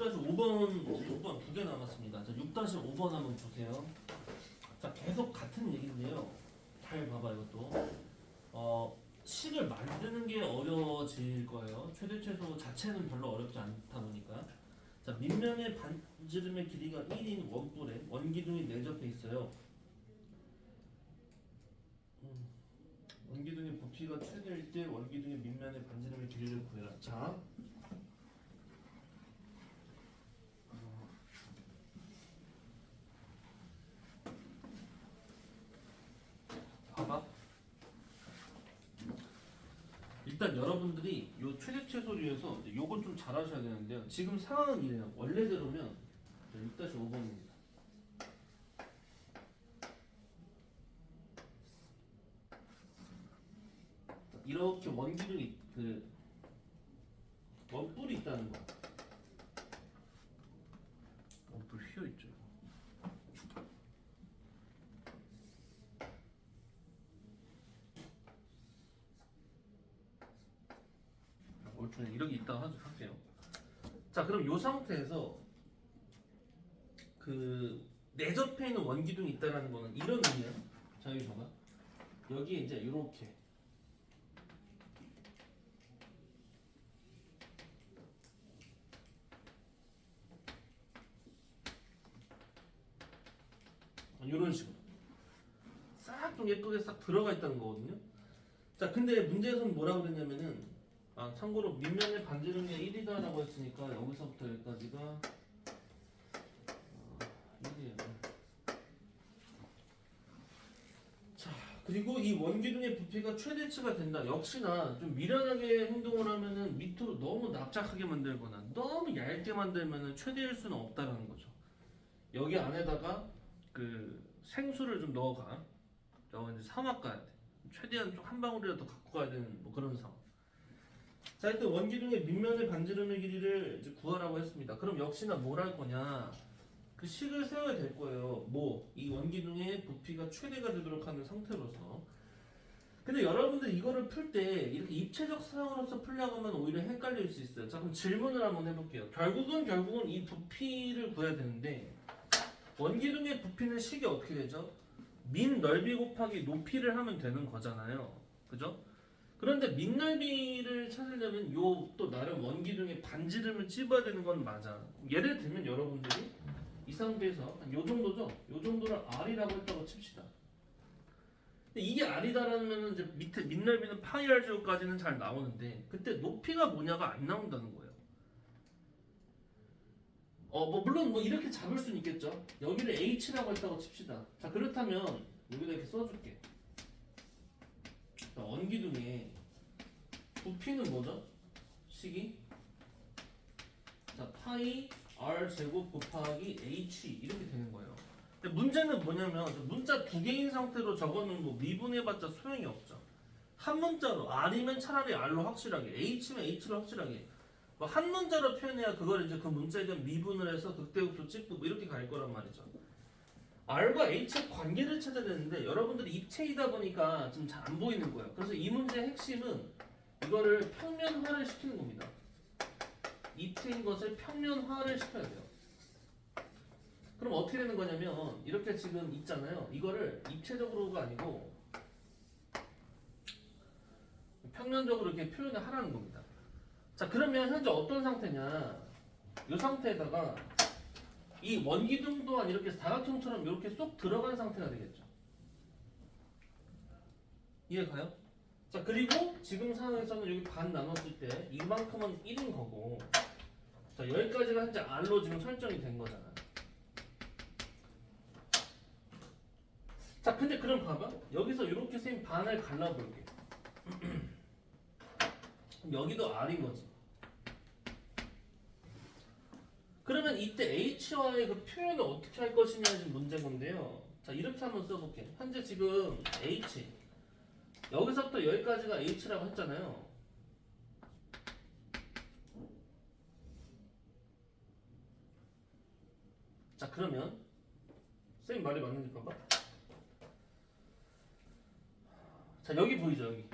6-5번 두 개 남았습니다. 자, 6-5번 한번 보세요. 자, 계속 같은 얘기인데요. 잘 봐봐, 이것도. 식을 만드는 게 어려워질 거예요. 최대 최소 자체는 별로 어렵지 않다 보니까. 자, 밑면의 반지름의 길이가 1인 원뿔에 원기둥이 내접해 있어요. 원기둥의 부피가 최대일 때 원기둥의 밑면의 반지름의 길이를 구해라. 자, 봐봐. 일단 여러분들이 요 최대 최소류에서 요건 좀 잘 하셔야 되는데요. 지금 상황은 이래요. 원래대로면 6-5번입니다. 이렇게 원기둥이 원뿔이 있다는 거. 원뿔 휘어 있죠. 원줄에 이렇게 있다고 할게요. 자, 그럼 이 상태에서 내접해 있는 원기둥이 있다라는 거는 이런 의미예요. 자, 여기 봐봐. 여기에 이제 이렇게 이런 식으로 싹 좀 예쁘게 싹 들어가 있다는 거거든요. 자, 근데 문제에서는 뭐라고 그랬냐면은 참고로 밑면의 반지름이 1이다라고 했으니까 여기서부터 여기까지가 1이에요. 자, 그리고 이 원기둥의 부피가 최대치가 된다. 역시나 좀 미련하게 행동을 하면은 밑으로 너무 납작하게 만들거나 너무 얇게 만들면은 최대일 수는 없다라는 거죠. 여기 안에다가 생수를 좀 넣어가. 저거 이제 사막 가야 돼. 최대한 좀 한 방울이라도 갖고 가야 되는 뭐 그런 상황. 자, 일단 원기둥의 밑면의 반지름의 길이를 이제 구하라고 했습니다. 그럼 역시나 뭘 할 거냐? 그 식을 세워야 될 거예요. 이 원기둥의 부피가 최대가 되도록 하는 상태로서. 근데 여러분들 이거를 풀 때 이렇게 입체적 사항으로서 풀려고 하면 오히려 헷갈릴 수 있어요. 자, 그럼 질문을 한번 해볼게요. 결국은 이 부피를 구해야 되는데 원기둥의 부피는 식이 어떻게 되죠? 민 넓이 곱하기 높이를 하면 되는 거잖아요. 그죠? 그런데 민 넓이를 찾으려면 또 나름 원기둥의 반지름을 찝어야 되는 건 맞아. 예를 들면 여러분들이 이 상태에서 요 정도죠? 요 정도를 R이라고 했다고 칩시다. 근데 이게 R이다라면 이제 밑에 민 넓이는 파이 R 제곱까지는 잘 나오는데 그때 높이가 뭐냐가 안 나온다는 거예요. 물론 이렇게 잡을 수는 있겠죠. 여기를 H라고 했다고 칩시다. 자, 그렇다면 여기다 이렇게 써줄게. 자, 원기둥의 부피는 뭐죠? 식이 자, 파이 R 제곱 곱하기 H 이렇게 되는 거예요. 근데 문제는 뭐냐면 문자 두 개인 상태로 적어놓은 미분해봤자 소용이 없죠. 한 문자로 R이면 차라리 R로 확실하게, H면 H로 확실하게 한 문자로 표현해야 그걸 이제 그 문자에 대한 미분을 해서 극대급수 찍고 이렇게 갈 거란 말이죠. R과 H의 관계를 찾아야 되는데 여러분들이 입체이다 보니까 좀 잘 안 보이는 거예요. 그래서 이 문제의 핵심은 이거를 평면화를 시키는 겁니다. 입체인 것을 평면화를 시켜야 돼요. 그럼 어떻게 되는 거냐면 이렇게 지금 있잖아요. 이거를 입체적으로가 아니고 평면적으로 이렇게 표현을 하라는 겁니다. 자, 그러면 현재 어떤 상태냐? 이 상태에다가 이 원기둥 또한 이렇게 사각형처럼 이렇게 쏙 들어간 상태가 되겠죠. 이해가요? 자, 그리고 지금 상황에서는 여기 반 나눴을 때 이만큼은 1인 거고 자, 여기까지가 현재 R로 지금 설정이 된 거잖아. 자, 근데 그럼 봐봐. 여기서 이렇게 쌤 반을 갈라볼게. 그럼 여기도 R인 거지. 그러면 이때 H와의 그 표현을 어떻게 할 것이냐는 문제인 건데요. 자, 이렇게 한번 써볼게. 현재 지금 H 여기서부터 여기까지가 H라고 했잖아요. 자, 그러면 쌤 말이 맞는지 봐봐. 자, 여기 보이죠? 여기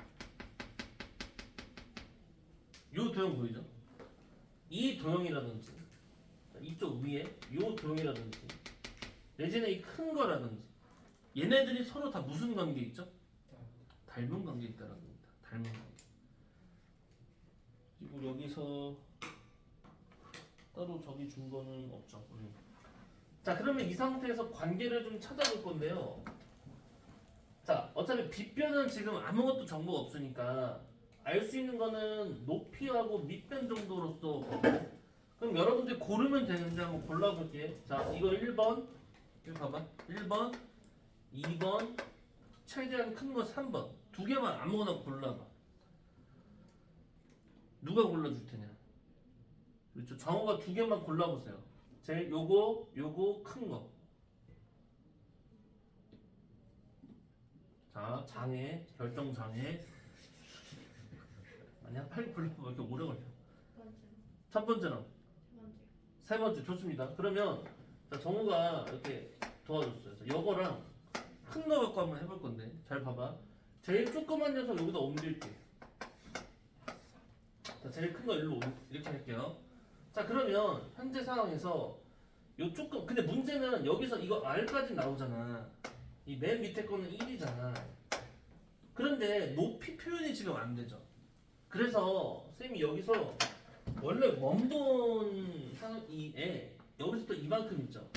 요 도형 보이죠? 이 도형이라든지 이쪽 위에 요 도형이라든지 내지는 이 큰 거라든지 얘네들이 서로 다 무슨 관계 있죠? 닮은 관계 있다라는 겁니다. 닮은 관계. 그리고 여기서 따로 저기 준 거는 없죠. 자, 그러면 이 상태에서 관계를 좀 찾아볼 건데요. 자, 어차피 빗변은 지금 아무것도 정보가 없으니까 알 수 있는 거는 높이하고 밑변 정도로서. 그럼 여러분들 고르면 되는데 한번 골라볼게요. 자, 이거 1번. 이거 봐봐. 1번, 2번, 최대한 큰 거 3번. 두 개만 아무거나 골라봐. 누가 골라줄 테냐? 그렇죠. 정호가 두 개만 골라보세요. 제일 요거 큰 거. 자, 장애, 결정 장애. 아니야, 빨리 골라봐. 왜 이렇게 오래 걸려? 첫 번째는? 세 번째, 좋습니다. 그러면 자, 정우가 이렇게 도와줬어요. 자, 요거랑 큰 거 갖고 한번 해볼 건데, 잘 봐봐. 제일 조그만 녀석 여기다 옮길게. 자, 제일 큰 거 일로 이렇게 할게요. 자, 그러면 현재 상황에서 요 조금, 근데 문제는 여기서 이거 R까지 나오잖아. 이 맨 밑에 거는 1이잖아. 그런데 높이 표현이 지금 안 되죠. 그래서 쌤이 여기서 원래 원본 상이에 여기서 또 이만큼 있죠.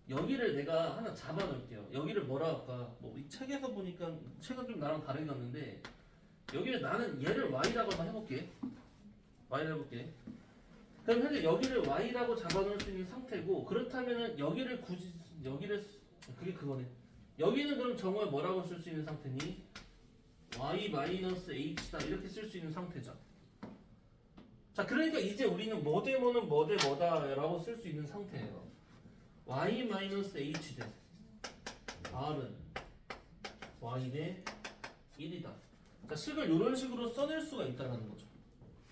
여기를 내가 하나 잡아 놓을게요. 여기를 뭐라 할까? 뭐 이 책에서 보니까 책은 좀 나랑 다르게 갔는데 여기를 나는 얘를 y라고 한번 해볼게. y를 해볼게. 그럼 현재 여기를 y라고 잡아 놓을 수 있는 상태고, 그렇다면은 여기를 굳이 여기를 그게 그거네. 여기는 그럼 정오에 뭐라고 쓸 수 있는 상태니? y-h다 이렇게 쓸 수 있는 상태죠. 자, 그러니까 이제 우리는 뭐 대 뭐는 뭐 대 뭐다라고 쓸 수 있는 상태예요. y-h 대 r은 y 대 1이다. 자, 식을 이런 식으로 써낼 수가 있다는 거죠.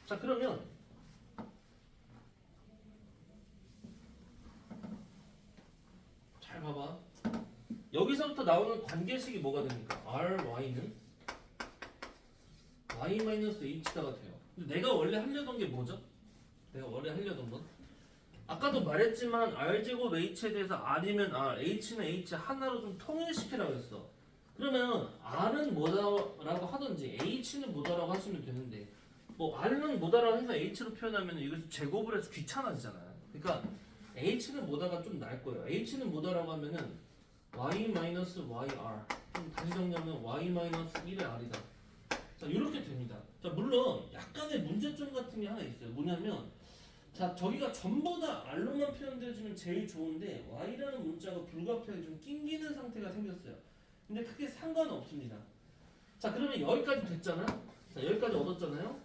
자, 그러면 잘 봐봐. 여기서부터 나오는 관계식이 뭐가 됩니까? ry는 y-h다가 돼요. 근데 내가 원래 하려던 게 뭐죠? 내가 원래 하려던 건? 아까도 말했지만 r제곱 h에 대해서 r이면 r, h는 h 하나로 좀 통일시키라고 했어. 그러면 r은 뭐다라고 하든지 h는 뭐다라고 하시면 되는데, 뭐 r은 뭐다라고 해서 h로 표현하면 이것을 제곱을 해서 귀찮아지잖아. 그러니까 h는 뭐다가 좀 나을 거예요. h는 뭐다라고 하면은 y-yr, 좀 다시 정리하면 y-1의 r이다. 자, 이렇게 됩니다. 자, 물론 약간의 문제점 같은 게 하나 있어요. 뭐냐면, 자, 저기가 전부 다 r로만 표현되어주면 제일 좋은데 y라는 문자가 불가피하게 좀 낑기는 상태가 생겼어요. 근데 크게 상관은 없습니다. 자, 그러면 여기까지 됐잖아. 자, 여기까지 얻었잖아요.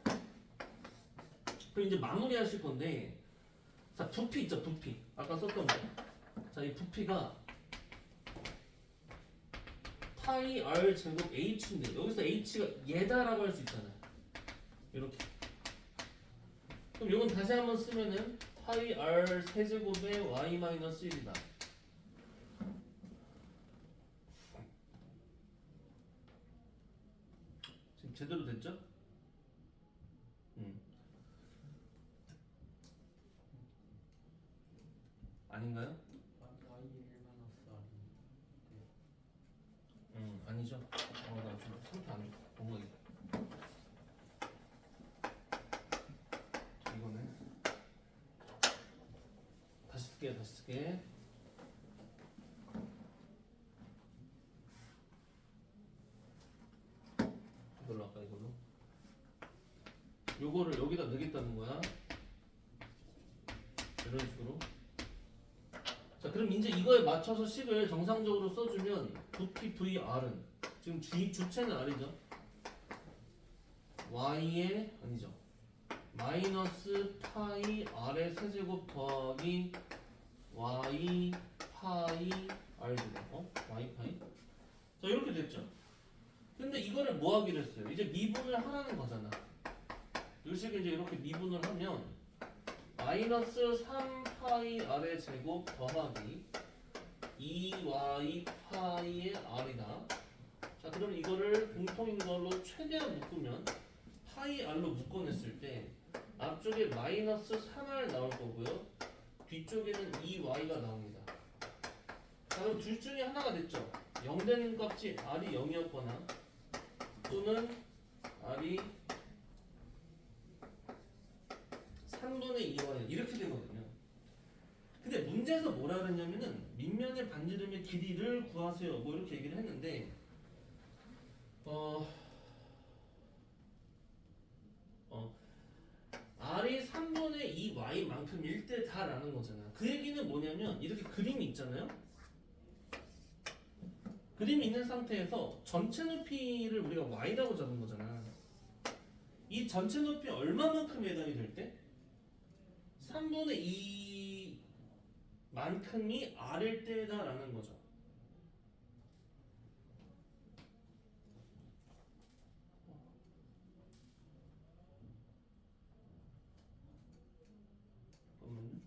그럼 이제 마무리 하실 건데, 자, 부피 있죠, 부피. 아까 썼던 거. 자, 이 부피가 파이 r 제곱 h인데 여기서 h가 얘다라고 할 수 있잖아요. 이렇게. 그럼 이건 다시 한번 쓰면은 파이 r 세제곱의 y 마이너스 1이다. 지금 제대로 됐죠? 아닌가요? 아니죠. 나 지금 상태 안 좋고 뭔가 이거는 다시 쓸게. 이걸로 할까, 이걸로? 요거를 여기다 넣겠다는 거야. 이런 식으로. 자, 그럼 이제 이거에 맞춰서 식을 정상적으로 써주면 부피 VR은 지금 주체는 R이죠. Y의 아니죠. 마이너스 파이 R의 세제곱 더하기 Y 파이 R제곱. Y 파이. 자, 이렇게 됐죠. 근데 이거를 뭐 하기로 했어요? 이제 미분을 하라는 거잖아. 이 식을 이제 이렇게 미분을 하면 마이너스 3파이 r의 제곱 더하기 2y 파이의 r이다. 자, 그럼 이거를 공통인 걸로 최대한 묶으면 파이 r로 묶어냈을 때 앞쪽에 마이너스 3r 나올 거고요. 뒤쪽에는 2y가 나옵니다. 자, 그럼 둘 중에 하나가 됐죠. 0 되는 값이 r이 0이었거나 또는 r이 3분의 2y 이렇게 되거든요. 근데 문제에서 뭐라 그랬냐면은 밑면의 반지름의 길이를 구하세요. 뭐 이렇게 얘기를 했는데 r이 3분의 2y만큼일 때다라는 거잖아. 그 얘기는 뭐냐면 이렇게 그림이 있잖아요. 그림이 있는 상태에서 전체 높이를 우리가 y라고 잡은 거잖아. 이 전체 높이 얼마만큼 해당이 될 때? 3분의 2만큼이 r일 때다라는 거죠. 잠깐만요.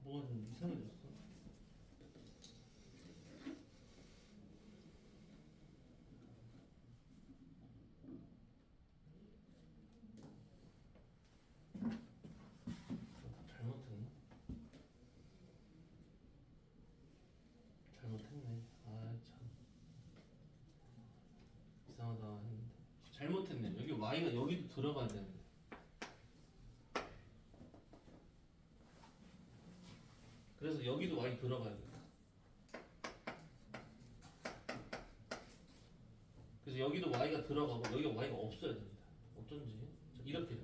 뭐가 좀 이상해졌어. 잘못했나? 잘못했네. 아 참 이상하다 했는데 잘못했네. 여기 y가 여기도 들어가야 되는데. 그래서 여기도 y 들어가야 돼. 그래서 여기도 y가 들어가고 여기가 y가 없어야 됩니다. 어쩐지. 자, 이렇게.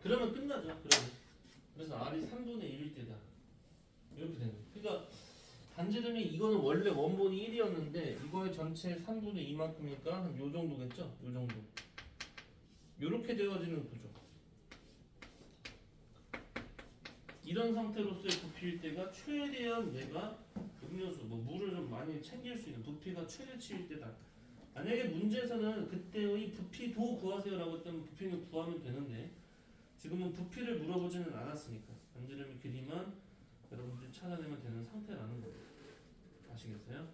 그러면 끝나죠. 그러면. 그래서 r이 3분의 1일 때다. 이렇게 되는 거예요. 그러니까 반지름이 이거는 원래 원본이 1이었는데 이거의 전체 3분의 2만큼이니까 한 요 정도겠죠? 요 정도. 요렇게 되어지는 구조. 이런 상태로서의 부피일 때가 최대한 내가 음료수, 뭐 물을 좀 많이 챙길 수 있는 부피가 최대치일 때다. 만약에 문제에서는 그때의 부피도 구하세요라고 했던 부피는 구하면 되는데 지금은 부피를 물어보지는 않았으니까 반지름의 길이만 여러분들이 찾아내면 되는 상태라는 거예요. 아시겠어요?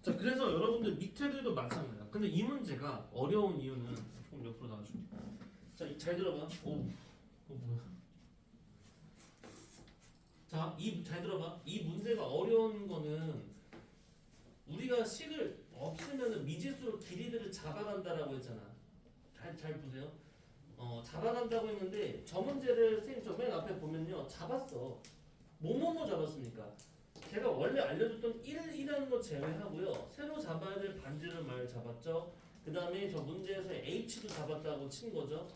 자, 그래서 여러분들 밑에들도 마찬가지야. 근데 이 문제가 어려운 이유는 조금 옆으로 나와줄게. 자, 잘 들어봐. 오, 뭐야? 자, 잘 들어봐. 이 문제가 어려운 거는 우리가 식을 없으면 미지수로 길이들을 잡아간다라고 했잖아. 잘 보세요. 잡아간다고 했는데 저 문제를 선생님 저 맨 앞에 보면요. 잡았어. 뭐뭐뭐 잡았습니까? 제가 원래 알려줬던 1이라는 거 제외하고요. 새로 잡아야 될 반지름 말 잡았죠. 그 다음에 저 문제에서 h도 잡았다고 친 거죠.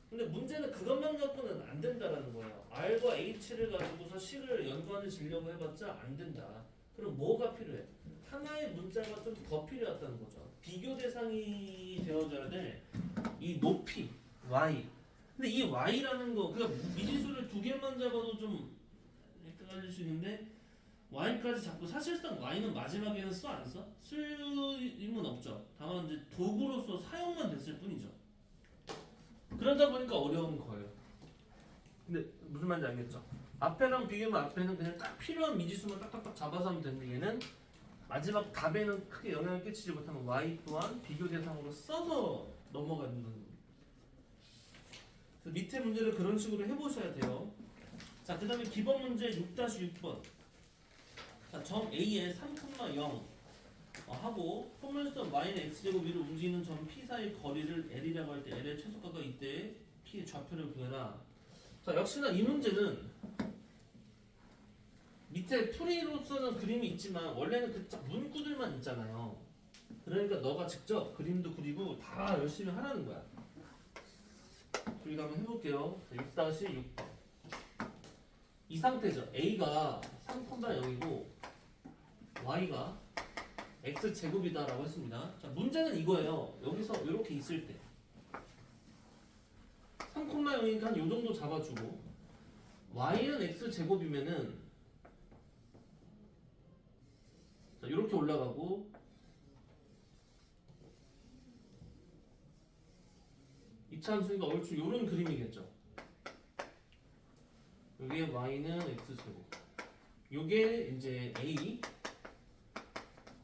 근데 문제는 그것만 갖고는 안 된다라는 거예요. r과 h를 가지고서 식을 연관을 지려고 해봤자 안 된다. 그럼 뭐가 필요해? 하나의 문자가 좀 더 필요하다는 거죠. 비교 대상이 되어줘야 될 이 높이 y. 근데 이 y라는 거, 그러니까 미지수를 두 개만 잡아도 좀 헷갈릴 수 있는데 y까지 잡고 사실상 y는 마지막에는 써 안 써? 쓸임은 없죠. 다만 이제 도구로서 사용만 됐을 뿐이죠. 그러다 보니까 어려운 거예요. 근데 무슨 말인지 알겠죠? 앞에랑 비교하면 앞에는 그냥 딱 필요한 미지수만 딱딱딱 잡아서 하면 되는데 얘는 마지막 답에는 크게 영향을 끼치지 못하는 y 또한 비교 대상으로 써서 넘어가는 겁니다. 그래서 밑에 문제를 그런 식으로 해보셔야 돼요. 자, 그 다음에 기본 문제 6-6번. 자, 점 A에 3,0 하고 포물선 y는 x제곱 위로 움직이는 점 P 사이 거리를 L이라고 할 때 L의 최소값과 이때 P의 좌표를 구해라. 자, 역시나 이 문제는 밑에 풀이로서는 그림이 있지만 원래는 그 문구들만 있잖아요. 그러니까 너가 직접 그림도 그리고 다 열심히 하라는 거야. 우리가 한번 해볼게요. 6-6번. 이 상태죠. A가 3,0이고 Y가 X제곱이다라고 했습니다. 자, 문제는 이거예요. 여기서 이렇게 있을 때 3,0이니까 한 요 정도 잡아주고 Y는 X제곱이면은 자, 이렇게 올라가고 이차함수니까 얼추 이런 그림이겠죠. 여기에 y는 x제곱. 요게 이제 A.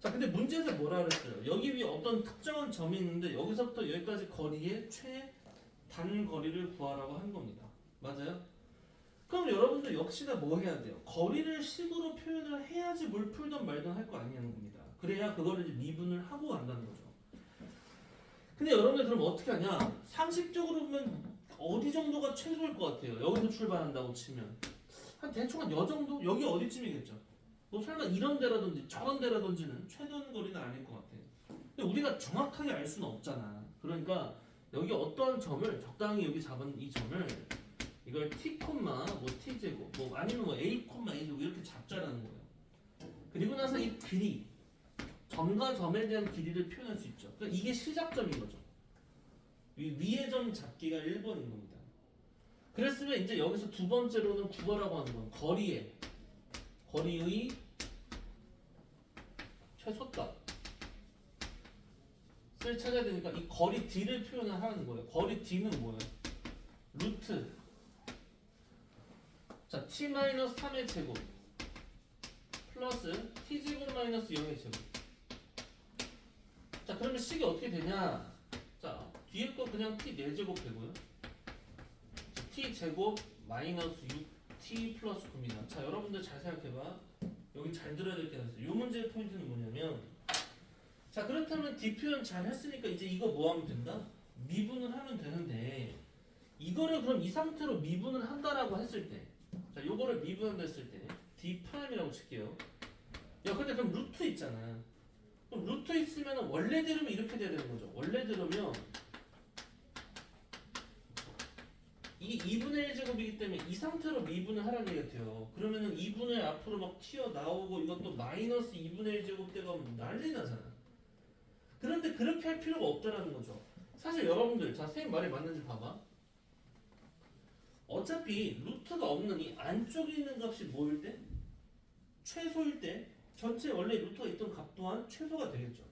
자, 근데 문제에서 뭐라 그랬어요? 여기 위에 어떤 특정한 점이 있는데 여기서부터 여기까지 거리의 최단 거리를 구하라고 한 겁니다. 맞아요? 그럼 여러분들 역시나 뭐 해야 돼요? 거리를 식으로 표현을 해야지 뭘 풀던 말던 할 거 아니냐는 겁니다. 그래야 그거를 이제 미분을 하고 간다는 거죠. 근데 여러분들 그럼 어떻게 하냐? 상식적으로 보면 어디 정도가 최소일 것 같아요? 여기서 출발한다고 치면 한 대충 한 여 정도? 여기 어디쯤이겠죠? 뭐 설마 이런 데라든지 저런 데라든지는 최단 거리는 아닐 것 같아요. 근데 우리가 정확하게 알 수는 없잖아. 그러니까 여기 어떠한 점을 적당히 여기 잡은 이 점을 이걸 t, 뭐 t 제곱, 뭐 아니면 뭐 a, a 제곱 이렇게 잡자라는 거예요. 그리고 나서 이 길이 점과 점에 대한 길이를 표현할 수 있죠. 그러니까 이게 시작점인 거죠. 위의 점 잡기가 1번인 겁니다. 그랬으면 이제 여기서 두 번째로는 구하라고 하는 건 거리의 최소값을 찾아야 되니까 이 거리 d를 표현을 하는 거예요. 거리 d는 뭐예요? 루트 자 t-3의 제곱 플러스 t제곱 마이너스 0의 제곱. 자 그러면 식이 어떻게 되냐? 자 뒤에 거 그냥 t 4제곱 되고요. t제곱 마이너스 6t 플러스 9입니다. 자 여러분들 잘 생각해봐. 여기 잘 들어야 될 게 있어요. 요 문제의 포인트는 뭐냐면 자 그렇다면 d 표현 잘 했으니까 이제 이거 뭐 하면 된다? 미분을 하면 되는데 이거를 그럼 이 상태로 미분을 한다라고 했을 때 자 요거를 미분한다 했을 때 d 프라임이라고 칠게요. 야 근데 그럼 루트 있잖아. 그럼 루트 있으면 원래대로면 이렇게 돼야 되는 거죠. 원래대로면 이게 2분의 1제곱이기 때문에 이 상태로 미분을 하라는 얘기가 돼요. 그러면은 2분의 앞으로 막 튀어나오고 이것도 마이너스 2분의 1제곱 되면 난리 나잖아. 그런데 그렇게 할 필요가 없다라는 거죠. 사실 여러분들 자 선생님 말이 맞는지 봐봐. 어차피 루트가 없는 이 안쪽에 있는 값이 뭐일 때? 최소일 때 전체 원래 루트가 있던 값 또한 최소가 되겠죠.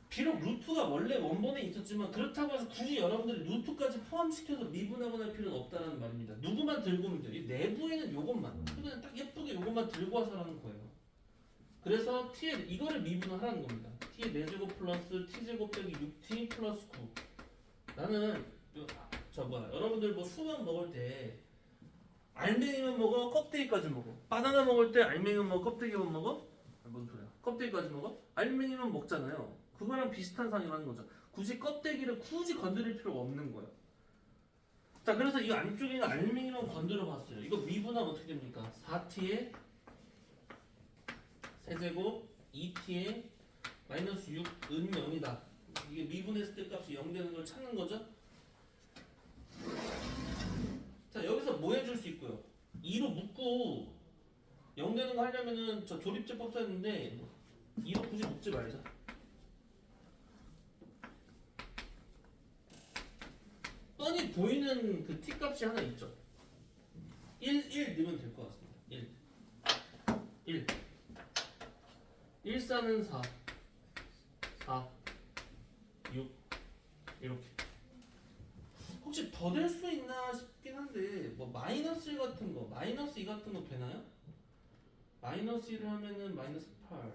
비록 루트가 원래 원본에 있었지만 그렇다고 해서 굳이 여러분들이 루트까지 포함시켜서 미분하거나 할 필요는 없다는 말입니다. 누구만 들고 오면 돼요. 이 내부에는 요것만 그냥 딱 예쁘게 요것만 들고 와서 하는 거예요. 그래서 t의 이거를 미분을 하라는 겁니다. t의 4제곱 플러스 t제곱 빼기 6t 플러스 9. 나는 여러분들 뭐 수박 먹을 때 알맹이만 먹어? 껍데기까지 먹어? 바나나 먹을 때 알맹이만 먹어? 껍데기만 먹어? 뭔 소리야? 껍데기까지 먹어? 알맹이만 먹잖아요. 그거랑 비슷한 상이라는 거죠. 굳이 껍데기를 굳이 건드릴 필요가 없는 거예요. 자, 그래서 이 안쪽에 있는 알맹이만 건드려 봤어요. 이거 미분하면 어떻게 됩니까? 4t의 세제곱 2t의 마이너스 6은 0이다. 이게 미분했을 때 값이 0 되는 걸 찾는 거죠. 자, 여기서 뭐 해줄 수 있고요? 2로 묶고 0 되는 거 하려면은 저 조립제법 썼는데 2로 굳이 묶지 말자. 뻔히 보이는 그 t값이 하나 있죠. 1 넣으면 될 것 같습니다. 1 1사는 4 6 이렇게. 혹시 더 될 수 있나 싶긴 한데 뭐 마이너스 1 같은 거 마이너스 2 같은 거 되나요? 마이너스 1을 하면은 마이너스 8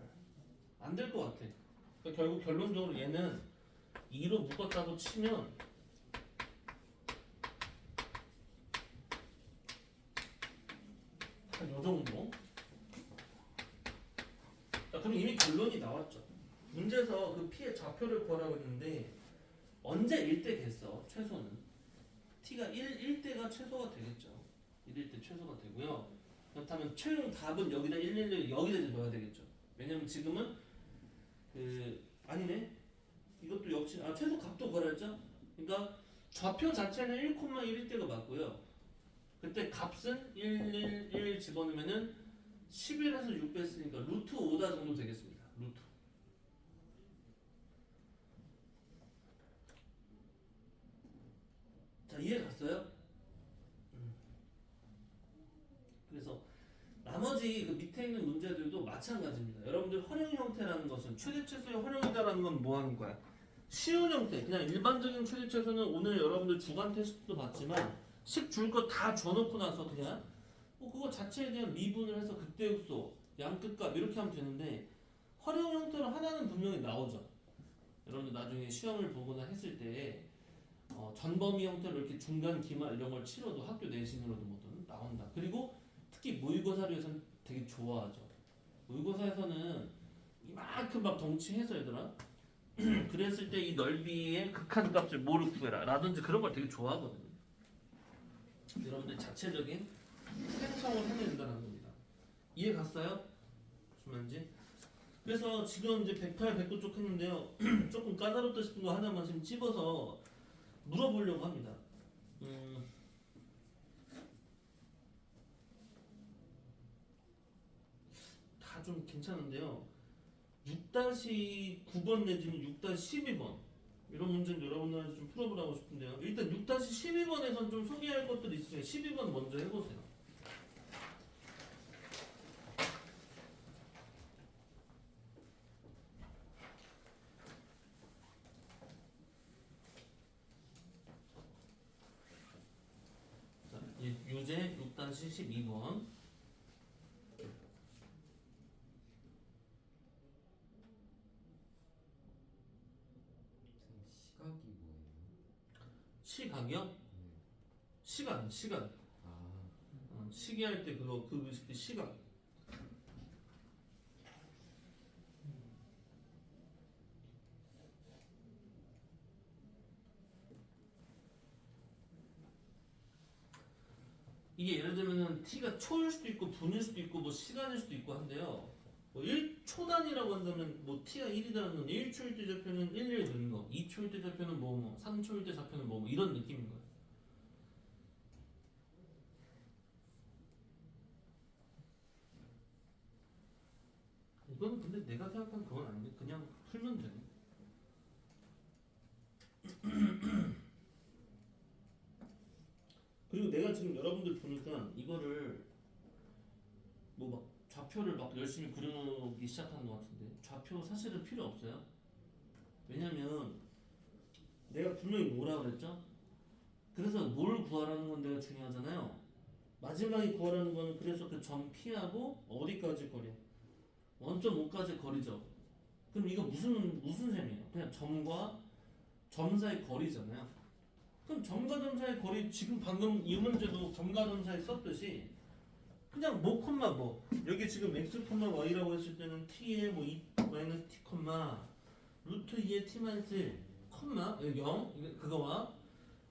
안 될 것 같아. 그러니까 결국 결론적으로 얘는 2로 묶었다고 치면 한 요 정도. 자 그럼 이미 결론이 나왔죠. 문제에서 그 p의 좌표를 구하라고 했는데 언제 1대겠어 최소는 t가 1일 때가 최소가 되겠죠. 1일 때 최소가 되고요. 그렇다면 최종 답은 여기다 111 여기다 이제 넣어야 되겠죠. 왜냐면 지금은 아니네. 이것도 역시 최소 값도 구하라 했죠. 그러니까 좌표 자체는 1,1일 때가 맞고요. 그때 값은 111 집어넣으면은 11에서 6 뺐으니까 루트 5다 정도 되겠습니다. 루트. 자 이해 갔어요? 그래서 나머지 그 밑에 있는 문제들도 마찬가지입니다. 여러분들 활용 형태라는 것은 최대 최소의 활용이다라는 건 뭐 하는 거야? 쉬운 형태. 그냥 일반적인 최대 최소는 오늘 여러분들 주간 테스트도 봤지만 식 줄 거 다 줘놓고 나서 그냥 그거 자체에 대한 미분을 해서 극대역소, 양끝값 이렇게 하면 되는데 활용 형태로 하나는 분명히 나오죠. 여러분들 나중에 시험을 보거나 했을 때 전범위 형태로 이렇게 중간 기말 이런 걸 치러도 학교 내신으로도 뭐든 나온다. 그리고 특히 모의고사류에서는 되게 좋아하죠. 모의고사에서는 이만큼 막 덩치해서 얘들아 그랬을 때 이 넓이의 극한값을 뭐를 구해라 라든지 그런 걸 되게 좋아하거든요. 여러분들 자체적인 생성을 해낸다는 겁니다. 이해 갔어요? 주만지? 그래서 지금 이제 108, 109 쪽 했는데요. 조금 까다롭다 싶은 거 하나만 지금 집어서 물어보려고 합니다. 다 좀 괜찮은데요. 6-9번 내지는 6-12번 이런 문제는 여러분들한테 좀 풀어보라고 싶은데요. 일단 6-12번에선 좀 소개할 것들이 있어요. 12번 먼저 해보세요. 자, 유제 6-12번. 시각이 뭐예요? 시각이요? 네. 시간. 아, 시계할 때 그거 그 시각. 이게 예를 들면은 t가 초일 수도 있고 분일 수도 있고 뭐 시간일 수도 있고 한데요. 뭐 1초 단위라고 한다면 뭐 t가 1이라는 건 1초일 때 좌표는 1을 넣는 거, 2초일 때 좌표는 뭐 3초일 때 좌표는 뭐 이런 느낌인 거예요. 이건 근데 내가 생각한 그건 아닌데 그냥 풀면 되네. 그리고 내가 지금 여러분들 보니까 이거를 뭐 막 좌표를 막 열심히 그려놓기 시작하는 것 같은데 좌표 사실은 필요 없어요. 왜냐면 내가 분명히 뭐라 그랬죠? 그래서 뭘 구하라는 건 내가 중요하잖아요. 마지막에 구하라는 거는 그래서 그 점 P하고 어디까지 거리? 1.5까지 거리죠. 그럼 이거 무슨 셈이에요? 그냥 점과 점 사이 거리잖아요. 그럼 점과 점 사이 거리 지금 방금 이 문제도 점과 점 사이 썼듯이 그냥 뭐 콤마 뭐 여기 지금 x 콤마 y라고 했을 때는 t에 뭐 2 마이너스 t 콤마 루트 2의 t 마이너스 1 콤마 0 그거와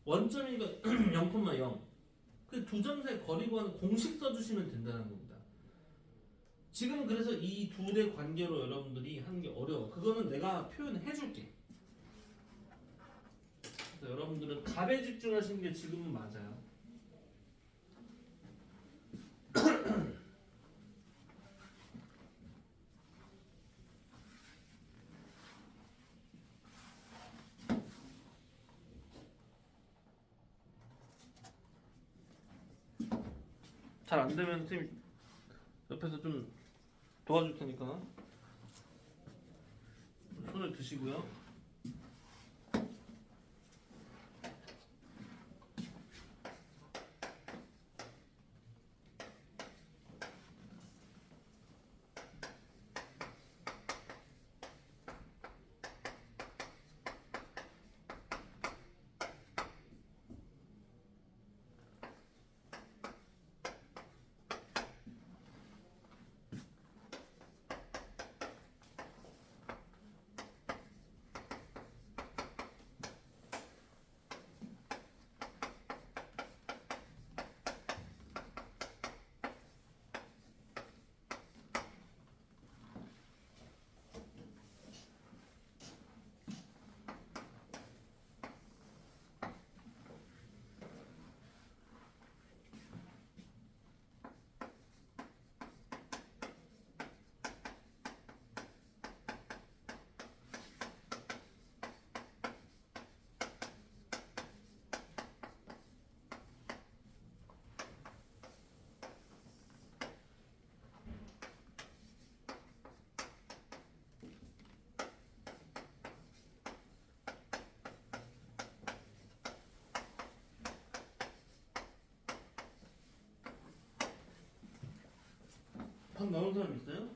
원점이니까 0 콤마 0 그 두 점 사이 거리 구하는 공식 써주시면 된다는 겁니다. 지금 그래서 이 둘의 관계로 여러분들이 하는 게 어려워. 그거는 내가 표현해 줄게. 그래서 여러분들은 답에 집중하시는 게 지금은 맞아요. 잘 안 되면 선생님 옆에서 좀 도와줄 테니까 손을 드시고요. 답 나온 사람 있어요?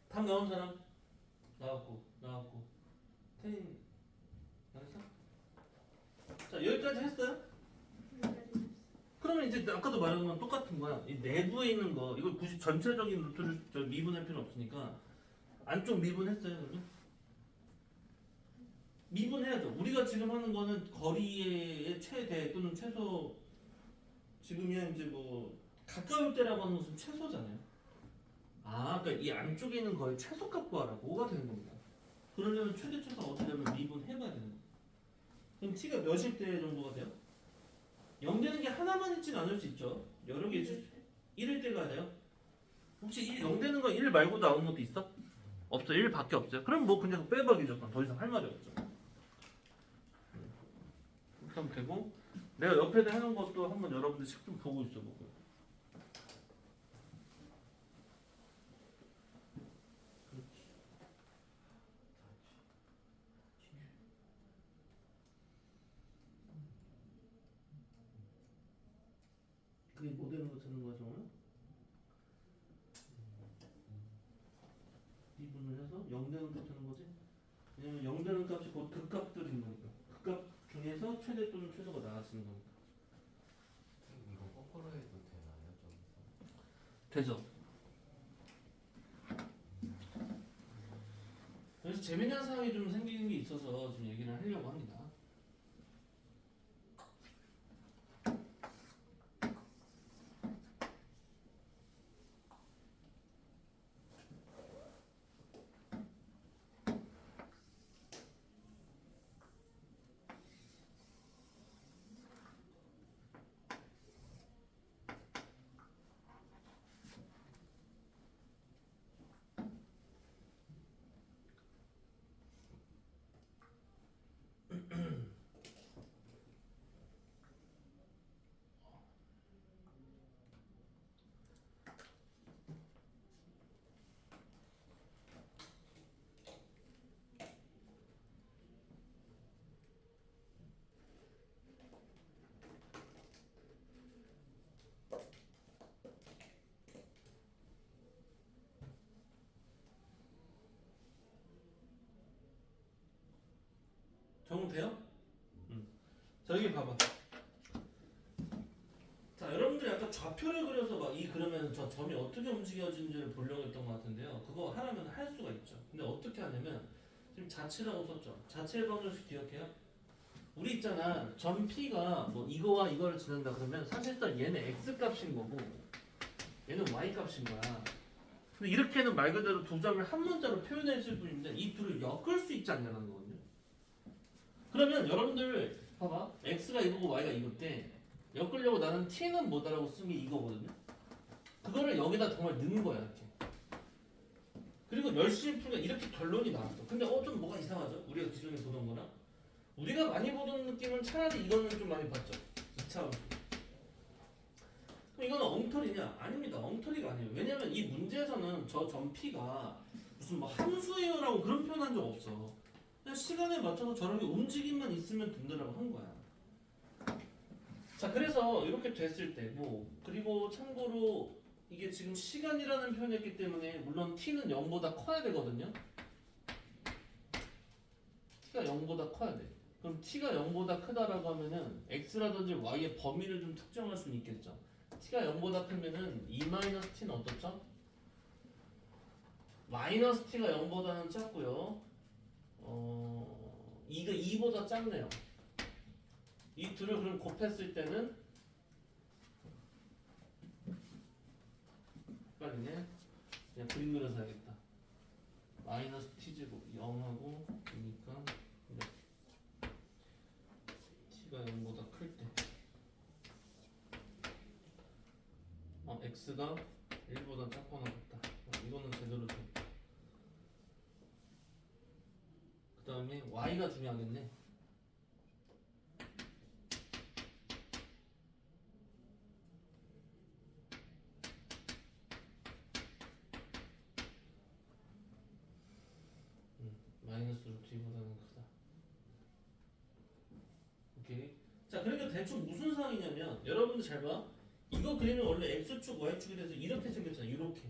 답 나온 사람? 나왔고 태인 나왔어? 자 여기까지 했어요? 그러면 이제 아까도 말한 건 똑같은 거야. 이 내부에 있는 거 이걸 굳이 전체적인 루트를 미분할 필요 없으니까 안쪽 미분했어요 그러면? 미분해야죠. 우리가 지금 하는 거는 거리의 최대 또는 최소 지금이야 이제 뭐 가까울 때라고 하는 것은 최소잖아요. 아, 그러니까 이 안쪽에 있는 거의 최소값 구하라고 5가 되는 겁니다. 그러려면 최대 최소 얻으려면 미분해봐야 되는 거예요. 그럼 t가 몇일 때 정도가 돼요? 0 되는 게 하나만 있지는 않을 수 있죠. 여러 개 있을 수 1일 때가 돼요? 혹시 0 되는 거 1 말고 나오는 것도 있어? 없어. 1밖에 없어요. 그럼 뭐 그냥 빼박이죠. 그럼 더 이상 할 말이 없죠. 이렇게 하면 되고 내가 옆에다 해놓은 것도 한번 여러분들 책 좀 보고 있어 보고. 그게 뭐 되는 거 찾는 거야 정말? 미분을 해서 0 되는 거 찾는 거지? 왜냐면 0 되는 값이 곧 극값들인 거니까 극값 중에서 최대 또는 최소가 나와지는 거니까 이거 거꾸로 해도 되나요? 저기서? 되죠. 그래서 재미난 상황이 좀 생기는 게 있어서 좀 얘기를 하려고 합니다. 적응돼요? 자 여기 봐봐. 자 여러분들 약간 좌표를 그려서 막 이 그러면 저 점이 어떻게 움직여지는지를 보려고 했던 것 같은데요. 그거 하라면 할 수가 있죠. 근데 어떻게 하냐면 지금 자치라고 썼죠. 자치의 방정식 기억해요? 우리 있잖아. 점 P가 뭐 이거와 이거를 지난다 그러면 사실상 얘는 x 값인 거고 얘는 y 값인 거야. 근데 이렇게는 말 그대로 두 점을 한 문자로 표현했을 뿐인데 이 둘을 엮을 수 있지 않냐는 거거든요. 그러면 여러분들 봐봐. x가 이거고 y가 이거 때 엮으려고 나는 t는 뭐다라고 쓴 게 이거거든요. 그거를 여기다 정말 넣은 거야 이렇게. 그리고 열심히 풀면 이렇게 결론이 나왔어. 근데 좀 뭐가 이상하죠? 우리가 기존에 보던 거랑 우리가 많이 보던 느낌은 차라리 이거는 좀 많이 봤죠. 2차 함수. 그럼 이거는 엉터리냐? 아닙니다. 엉터리가 아니에요. 왜냐면 이 문제에서는 저 점 P가 무슨 뭐 함수예요라고 그런 표현한 적 없어. 그냥 시간에 맞춰서 저렇게 움직임만 있으면 된다라고 한 거야. 자, 그래서 이렇게 됐을 때 뭐 그리고 참고로 이게 지금 시간이라는 표현이었기 때문에 물론 t는 0보다 커야 되거든요. t가 0보다 커야 돼. 그럼 t가 0보다 크다라고 하면은 x라든지 y의 범위를 좀 특정할 수는 있겠죠. t가 0보다 크면은 2-t는 어떻죠? 마이너스 t가 0보다는 작고요. 이가 2보다 작네요. 이 둘을 그럼 곱했을 때는 헷갈리네. 그냥 그림 그려서 해야겠다. 마이너스 t제곱 0하고 그러니까 t가 0보다 클 때 x가 1보다 작거나 같다. 이거는 제대로 돼. 그 다음에 y가 중요하겠네. 마이너스 루트 2보다는 크다. 오케이. 자, 그러니까 대충 무슨 상황이냐면 여러분들 잘 봐. 이거 그리면 원래 x축, y축이 돼서 이렇게 생겼잖아. 이렇게.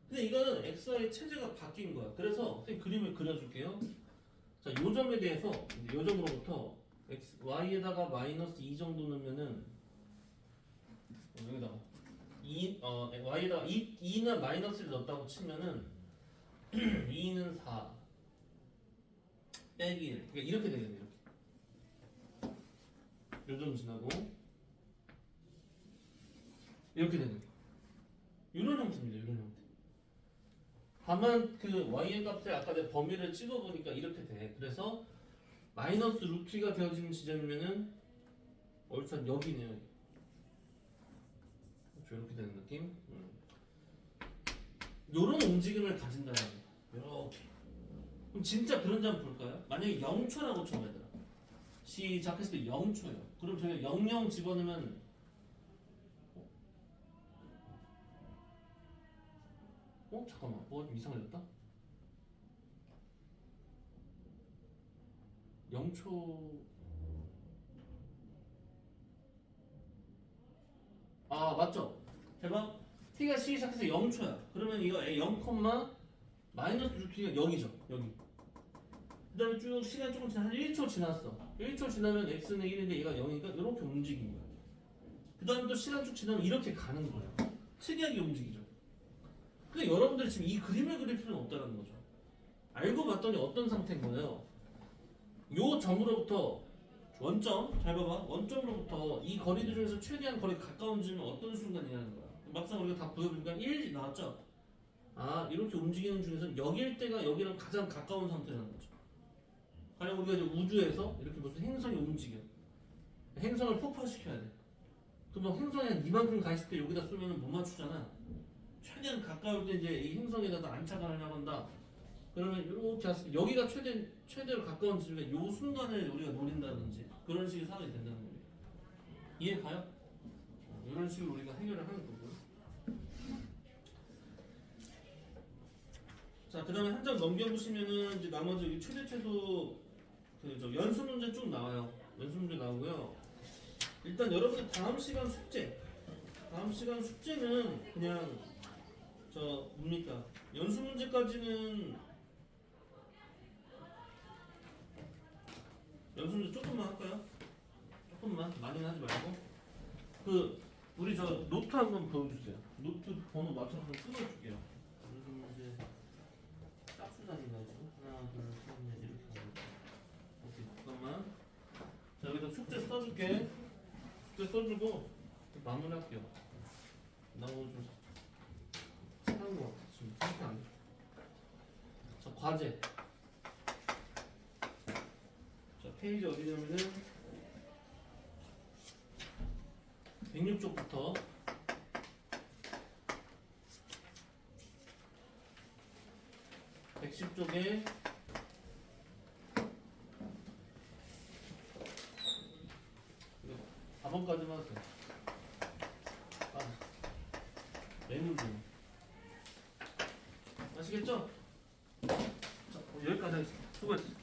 근데 이거는 x와의 체제가 바뀐 거야. 그래서 선생님 그림을 그려줄게요. 자, 요 점에 대해서 요 점으로부터 x, y에다가 마이너스 2 정도 넣으면은 여기다가 y에다가 2나 마이너스를 넣었다고 치면은 2는 4 빼기 1 그러니까 이렇게 되겠네요. 요점 지나고 이렇게 되는 거예요. 이런 형태입니다. 이런 형태. 다만 그 y의 값을 아까 내가 범위를 찍어보니까 이렇게 돼. 그래서 마이너스 루트가 되어지는 지점이면은 얼추 여기네요. 그렇죠. 이렇게 되는 느낌. 요런 움직임을 가진다는 거예요. 이렇게. 그럼 진짜 그런지 한번 볼까요? 만약에 0초라고 쳐 얘들아. 시작했을 때 0초예요. 그럼 저희가 00 집어넣으면 잠깐만. 뭐가 좀 이상해졌다? 0초 맞죠? 대박. t가 시작해서 0초야. 그러면 이거 0, 마이너스 루트가 여기죠. 여기. 그 다음에 쭉 시간 조금 지나 한 1초 지났어. 1초 지나면 x는 1인데 얘가 0이니까 이렇게 움직인 거야. 그 다음에 또 시간 쭉 지나면 이렇게 가는 거예요. 특이하게 움직이죠. 근데 여러분들이 지금 이 그림을 그릴 필요는 없다는 거죠. 알고 봤더니 어떤 상태인 거예요? 요 점으로부터 원점, 잘 봐봐. 원점으로부터 이 거리들 중에서 최대한 거리 가까운 점은 어떤 순간이냐는 거야. 막상 우리가 다 보여보니까 1 나왔죠? 이렇게 움직이는 중에서 여기일 때가 여기랑 가장 가까운 상태라는 거죠. 가령 우리가 이제 우주에서 이렇게 무슨 행성이 움직여. 행성을 폭파시켜야 돼. 그러면 행성이 한 이만큼 가 있을 때 여기다 쏘면 못 맞추잖아. 최대한 가까울 때 이제 이 행성에다 안착을 하려고 한다. 그러면 이렇게 왔을 때 여기가 최대로 가까운 지점에 요 순간을 우리가 노린다든지 그런 식의 상황이 된다는 거예요. 이해 가요? 이런 식으로 우리가 해결을 하는 거고요. 자, 그 다음에 한 장 넘겨보시면은 이제 나머지 여기 최대 저 연수 문제 쭉 나와요. 연수 문제 나오고요. 일단 여러분들 다음 시간 숙제는 그냥 뭡니까? 연수 문제까지는 연수 문제 조금만 할까요? 조금만 많이는 하지 말고 우리 노트 한번 보여주세요. 노트 번호 맞춰서 끊어줄게요. 연수 문제 짝수단인가 지금? 하나, 둘, 셋, 넷 이렇게 가는 거. 오케이, 잠깐만. 자, 여기다 숙제 써줄게. 숙제 써주고 마무리할게요. 나 오늘 좀 차가운 거 같아. 지금 상태 안 돼. 자, 과제. 자, 페이지 어디냐면은 106쪽부터 110쪽에 4번까지만 하세요. 매문제. 아시겠죠? 자, 여기까지 하겠습니다. 수고했어요.